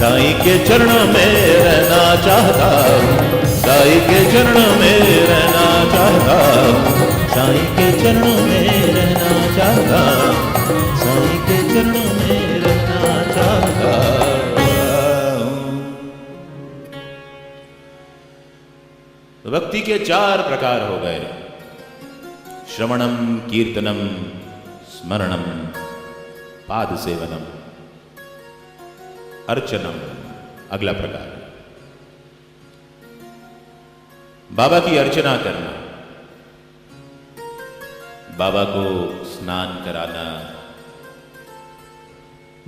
साईं के चरणों में रहना चाहता हूँ, साईं के चरणों में रहना चाहता हूँ, साईं के चरणों में रहना चाहता हूँ, साईं के चरणों में रहना चाहता हूँ। भक्ति के 4 प्रकार हो गए, श्रवणम, कीर्तनम, स्मरणम, पाद सेवनम, अर्चनम अगला प्रकार। बाबा की अर्चना करना, बाबा को स्नान कराना,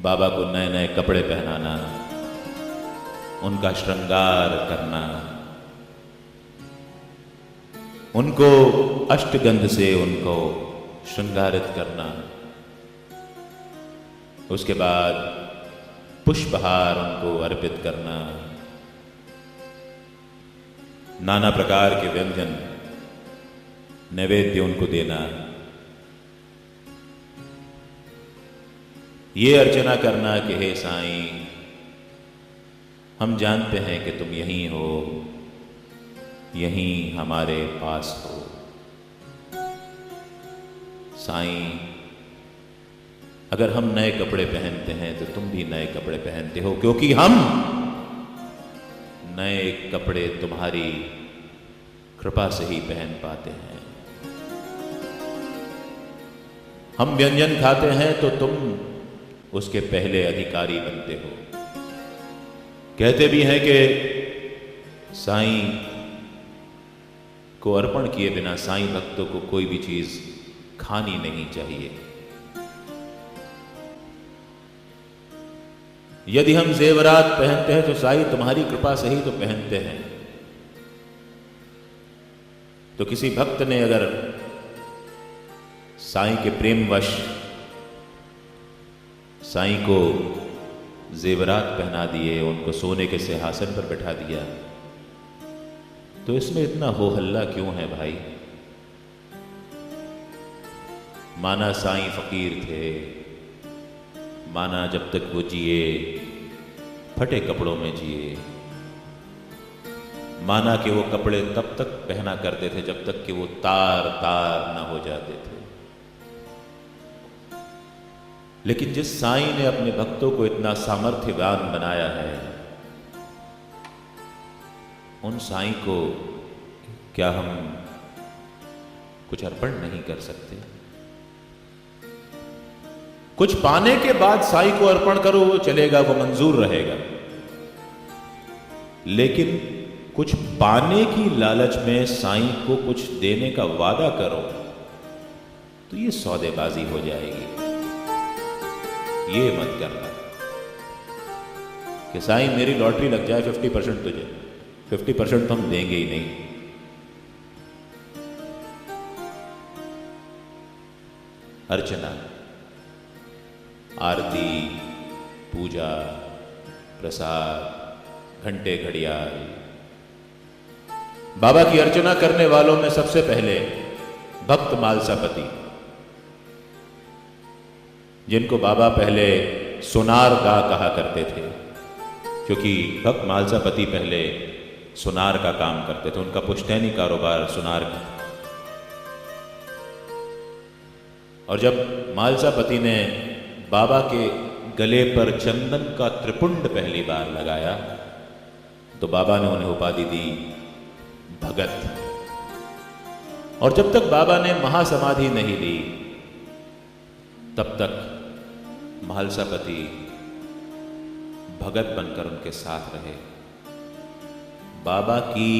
बाबा को नए नए कपड़े पहनाना, उनका श्रृंगार करना, उनको अष्टगंध से उनको श्रृंगारित करना, उसके बाद पुष्पहार उनको अर्पित करना, नाना प्रकार के व्यंजन नैवेद्य उनको देना, ये अर्चना करना कि हे साईं, हम जानते हैं कि तुम यहीं हो, यहीं हमारे पास हो। साईं, अगर हम नए कपड़े पहनते हैं तो तुम भी नए कपड़े पहनते हो, क्योंकि हम नए कपड़े तुम्हारी कृपा से ही पहन पाते हैं। हम व्यंजन खाते हैं तो तुम उसके पहले अधिकारी बनते हो। कहते भी हैं कि साईं को अर्पण किए बिना साईं भक्तों को कोई भी चीज खानी नहीं चाहिए। यदि हम जेवरात पहनते हैं तो साईं तुम्हारी कृपा से ही तो पहनते हैं। तो किसी भक्त ने अगर साईं के प्रेमवश साईं को जेवरात पहना दिए, उनको सोने के सिंहासन पर बैठा दिया, तो इसमें इतना हो हल्ला क्यों है भाई? माना साईं फकीर थे, माना जब तक वो जिए फटे कपड़ों में जिए, माना कि वो कपड़े तब तक पहना करते थे जब तक कि वो तार तार ना हो जाते थे। लेकिन जिस साईं ने अपने भक्तों को इतना सामर्थ्यवान बनाया है, उन साईं को क्या हम कुछ अर्पण नहीं कर सकते? कुछ पाने के बाद साईं को अर्पण करो, वो चलेगा, वो मंजूर रहेगा। लेकिन कुछ पाने की लालच में साईं को कुछ देने का वादा करो तो ये सौदेबाजी हो जाएगी। ये मत करना कि साईं मेरी लॉटरी लग जाए 50% तुझे, 50% तो हम देंगे ही नहीं। अर्चना, आरती, पूजा, प्रसाद, घंटे, घड़ियाल। बाबा की अर्चना करने वालों में सबसे पहले भक्त मालसापति, जिनको बाबा पहले सोनार गा कहा करते थे, क्योंकि भक्त मालसापति पहले सुनार का काम करते थे। उनका पुश्तैनी कारोबार सुनार का। और जब मालसापति ने बाबा के गले पर चंदन का त्रिपुंड पहली बार लगाया तो बाबा ने उन्हें उपाधि दी भगत। और जब तक बाबा ने महासमाधि नहीं ली तब तक मालसापति भगत बनकर उनके साथ रहे। बाबा की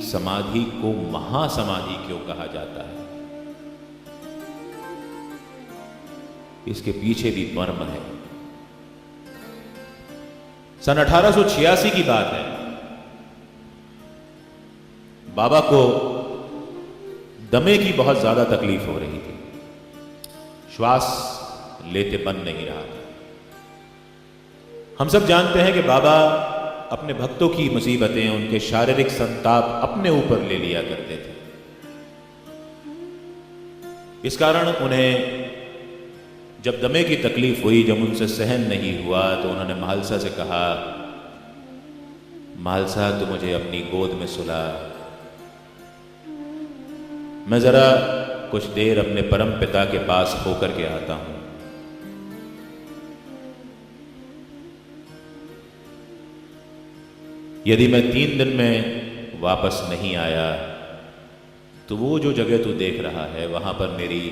समाधि को महासमाधि क्यों कहा जाता है, इसके पीछे भी मर्म है। सन 1886 की बात है। बाबा को दमे की बहुत ज्यादा तकलीफ हो रही थी, श्वास लेते बन नहीं रहा था। हम सब जानते हैं कि बाबा अपने भक्तों की मुसीबतें, उनके शारीरिक संताप अपने ऊपर ले लिया करते थे। इस कारण उन्हें जब दमे की तकलीफ हुई, जब उनसे सहन नहीं हुआ, तो उन्होंने महालसा से कहा मालसा तू मुझे अपनी गोद में सुला, मैं जरा कुछ देर अपने परम पिता के पास होकर के आता हूं। यदि मैं 3 दिन में वापस नहीं आया तो वो जो जगह तू देख रहा है वहां पर मेरी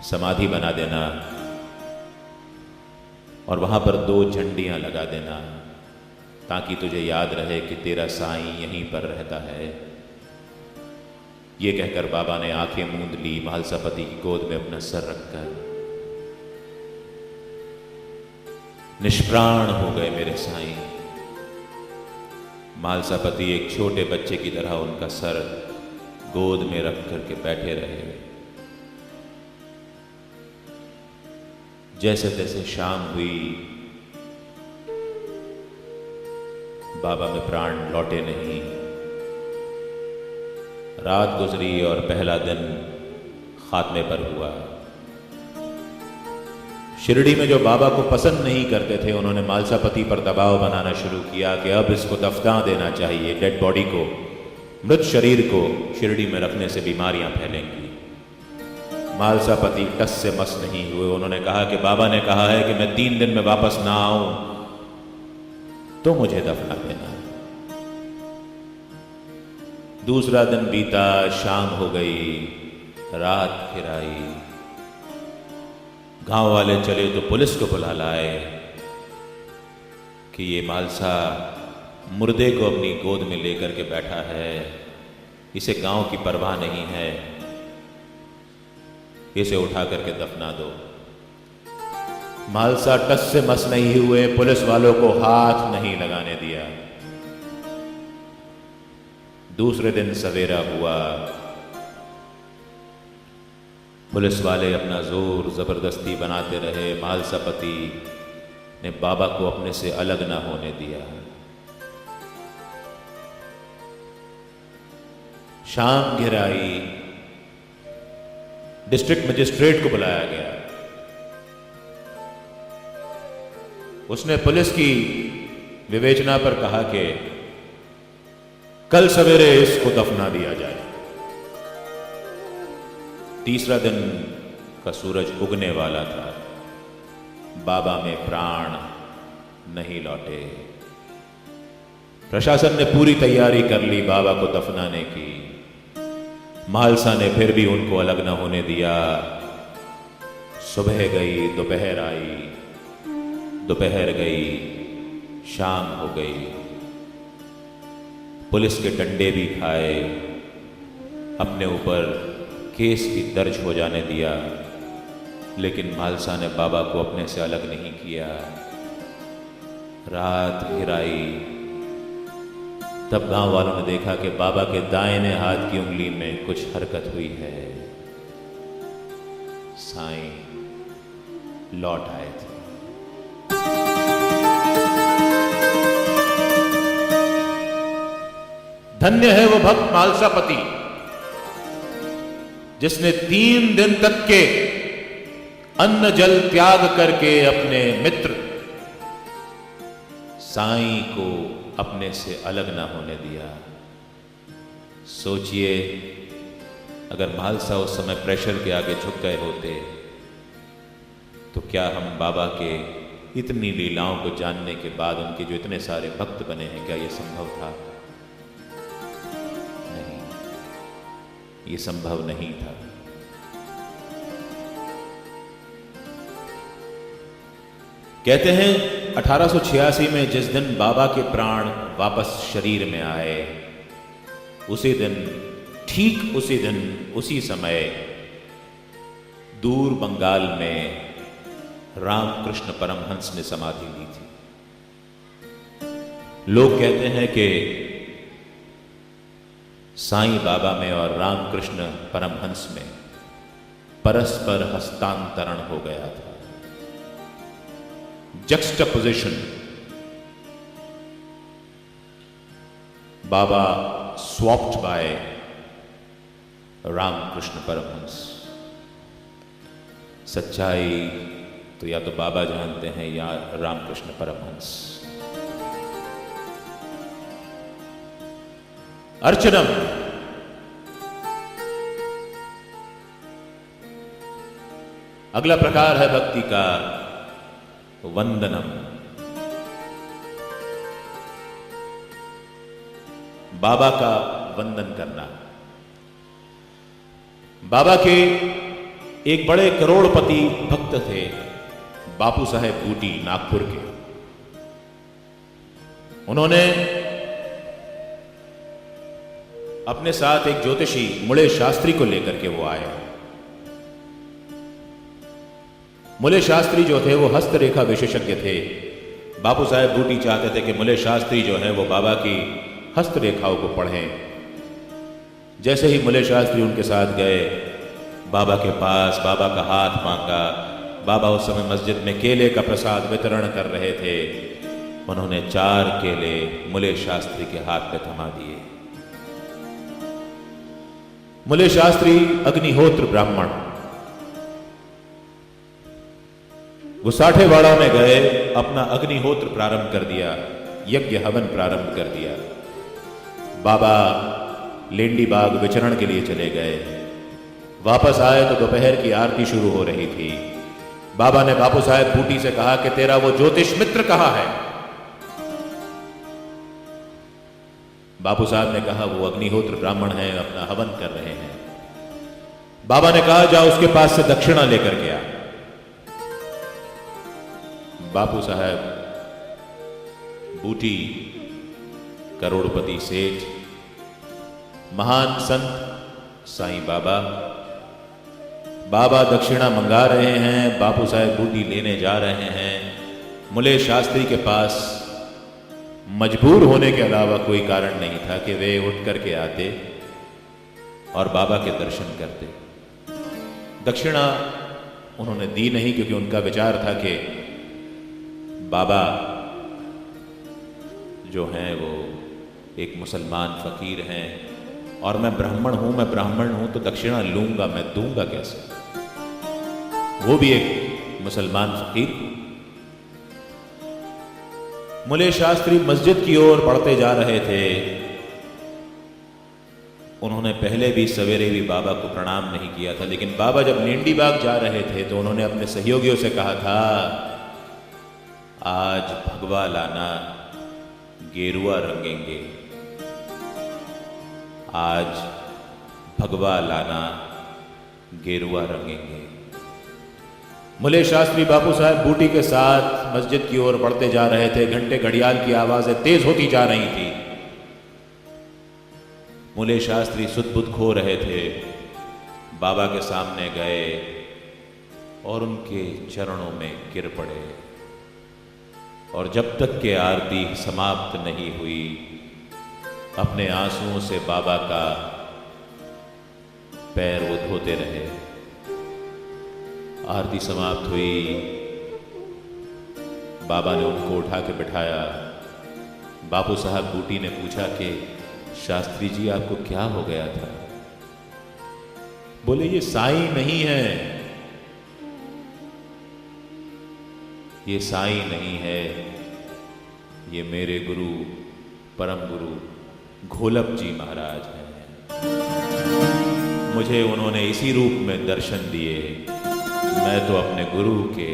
समाधि बना देना और वहां पर 2 झंडियां लगा देना, ताकि तुझे याद रहे कि तेरा साईं यहीं पर रहता है। ये कहकर बाबा ने आंखें मूंद ली, मालसापति की गोद में अपना सर रखकर निष्प्राण हो गए मेरे साईं। मालसापति एक छोटे बच्चे की तरह उनका सर गोद में रख करके बैठे रहे। जैसे तैसे शाम हुई, बाबा में प्राण लौटे नहीं। रात गुजरी और पहला दिन खात्मे पर हुआ। शिरडी में जो बाबा को पसंद नहीं करते थे, उन्होंने मालसापति पर दबाव बनाना शुरू किया कि अब इसको दफना देना चाहिए। डेड बॉडी को, मृत शरीर को शिरडी में रखने से बीमारियां फैलेंगी। मालसापति टस से मस नहीं हुए। उन्होंने कहा कि बाबा ने कहा है कि मैं 3 दिन में वापस ना आऊं तो मुझे दफना देना। दूसरा दिन बीता, शाम हो गई, रात फिर आई। गांव वाले चले तो पुलिस को बुला लाए कि ये मालसा मुर्दे को अपनी गोद में लेकर के बैठा है, इसे गांव की परवाह नहीं है, इसे उठा करके दफना दो। मालसा टस से मस नहीं हुए, पुलिस वालों को हाथ नहीं लगाने दिया। दूसरे दिन सवेरा हुआ, पुलिस वाले अपना जोर जबरदस्ती बनाते रहे। मालसापति ने बाबा को अपने से अलग ना होने दिया। शाम घिर आई, डिस्ट्रिक्ट मजिस्ट्रेट को बुलाया गया। उसने पुलिस की विवेचना पर कहा कि कल सवेरे इसको दफना दिया जाए। तीसरा दिन का सूरज उगने वाला था, बाबा में प्राण नहीं लौटे। प्रशासन ने पूरी तैयारी कर ली बाबा को दफनाने की। मालसा ने फिर भी उनको अलग न होने दिया। सुबह गई, दोपहर आई, दोपहर गई, शाम हो गई। पुलिस के डंडे भी खाए, अपने ऊपर केस भी दर्ज हो जाने दिया, लेकिन मालसा ने बाबा को अपने से अलग नहीं किया। रात फिर आई, तब गांव वालों ने देखा कि बाबा के दाहिने हाथ की उंगली में कुछ हरकत हुई है। साईं लौट आए थे। धन्य है वो भक्त मालसापति जिसने 3 दिन तक के अन्न जल त्याग करके अपने मित्र साईं को अपने से अलग ना होने दिया। सोचिए, अगर मालसा उस समय प्रेशर के आगे झुक गए होते तो क्या हम बाबा के इतनी लीलाओं को जानने के बाद उनके जो इतने सारे भक्त बने हैं, क्या यह संभव था? नहीं, ये संभव नहीं था। कहते हैं 1886 में जिस दिन बाबा के प्राण वापस शरीर में आए, उसी दिन, ठीक उसी दिन, उसी समय दूर बंगाल में रामकृष्ण परमहंस ने समाधि ली थी। लोग कहते हैं कि साईं बाबा में और रामकृष्ण परमहंस में परस्पर हस्तांतरण हो गया था। juxtaposition, Baba swapped by Ramakrishna Paramhans. सच्चाई तो या तो बाबा जानते हैं या रामकृष्ण परमहंस। अर्चनम, अगला प्रकार है भक्ति का वंदनम। बाबा का वंदन करना। बाबा के एक बड़े करोड़पति भक्त थे, बापू साहेब बूटी, नागपुर के। उन्होंने अपने साथ एक ज्योतिषी मुले शास्त्री को लेकर के वो आए। मुले शास्त्री जो थे वो हस्तरेखा विशेषज्ञ थे। बापू साहेब बूटी चाहते थे कि मुले शास्त्री जो है वो बाबा की हस्तरेखाओं को पढ़ें। जैसे ही मुले शास्त्री उनके साथ गए बाबा के पास, बाबा का हाथ मांगा। बाबा उस समय मस्जिद में केले का प्रसाद वितरण कर रहे थे। उन्होंने 4 केले मुले शास्त्री के हाथ में थमा दिए। मुले शास्त्री अग्निहोत्र ब्राह्मण, वो साठेवाड़ा में गए, अपना अग्निहोत्र प्रारंभ कर दिया, यज्ञ हवन प्रारंभ कर दिया। बाबा लेंडी बाग विचरण के लिए चले गए। वापस आए तो दोपहर की आरती शुरू हो रही थी। बाबा ने बापू साहेब बूटी से कहा कि तेरा वो ज्योतिष मित्र कहां है? बापू साहब ने कहा वो अग्निहोत्र ब्राह्मण है, अपना हवन कर रहे हैं। बाबा ने कहा जा उसके पास से दक्षिणा लेकर के आ। बापू साहब बूटी, करोड़पति सेठ, महान संत साईं बाबा, बाबा दक्षिणा मंगा रहे हैं, बापू साहब बूटी लेने जा रहे हैं। मुले शास्त्री के पास मजबूर होने के अलावा कोई कारण नहीं था कि वे उठ करके आते और बाबा के दर्शन करते। दक्षिणा उन्होंने दी नहीं, क्योंकि उनका विचार था कि बाबा जो हैं वो एक मुसलमान फकीर हैं और मैं ब्राह्मण हूं तो दक्षिणा लूंगा, मैं दूंगा कैसे? वो भी एक मुसलमान फकीर। मुले शास्त्री मस्जिद की ओर बढ़ते जा रहे थे। उन्होंने पहले भी सवेरे भी बाबा को प्रणाम नहीं किया था, लेकिन बाबा जब लेंडी बाग जा रहे थे तो उन्होंने अपने सहयोगियों से कहा था, आज भगवा लाना, गेरुआ रंगेंगे। आज भगवा लाना, गेरुआ रंगेंगे। मुले शास्त्री बापू साहब बूटी के साथ मस्जिद की ओर बढ़ते जा रहे थे। घंटे घड़ियाल की आवाजें तेज होती जा रही थी। मुले शास्त्री सुध-बुध खो रहे थे। बाबा के सामने गए और उनके चरणों में गिर पड़े। और जब तक के आरती समाप्त नहीं हुई, अपने आंसुओं से बाबा का पैर वो धोते रहे। आरती समाप्त हुई, बाबा ने उनको उठा के बिठाया। बापू साहब बूटी ने पूछा कि शास्त्री जी आपको क्या हो गया था? बोले ये साईं नहीं है, ये साईं नहीं है, ये मेरे गुरु, परम गुरु घोलप जी महाराज हैं। मुझे उन्होंने इसी रूप में दर्शन दिए। मैं तो अपने गुरु के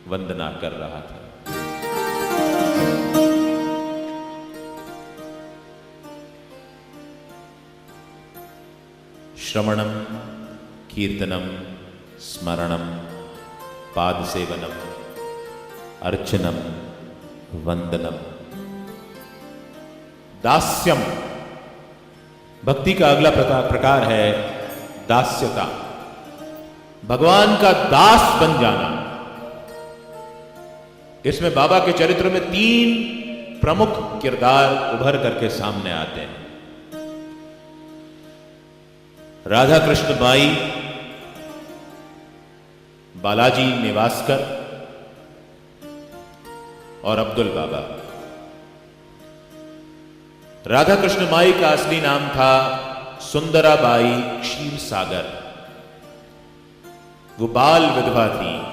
वंदना कर रहा था। श्रवणम, कीर्तनम, स्मरणम, पाद सेवनम, अर्चनम, वंदनम, दास्यम। भक्ति का अगला प्रकार है दास्यता, भगवान का दास बन जाना। इसमें बाबा के चरित्र में 3 प्रमुख किरदार उभर करके सामने आते हैं। राधा कृष्ण बाई, बालाजी निवासकर और अब्दुल बाबा। राधा कृष्ण माई का असली नाम था सुंदराबाई क्षीर सागर। वो बाल विधवा थी।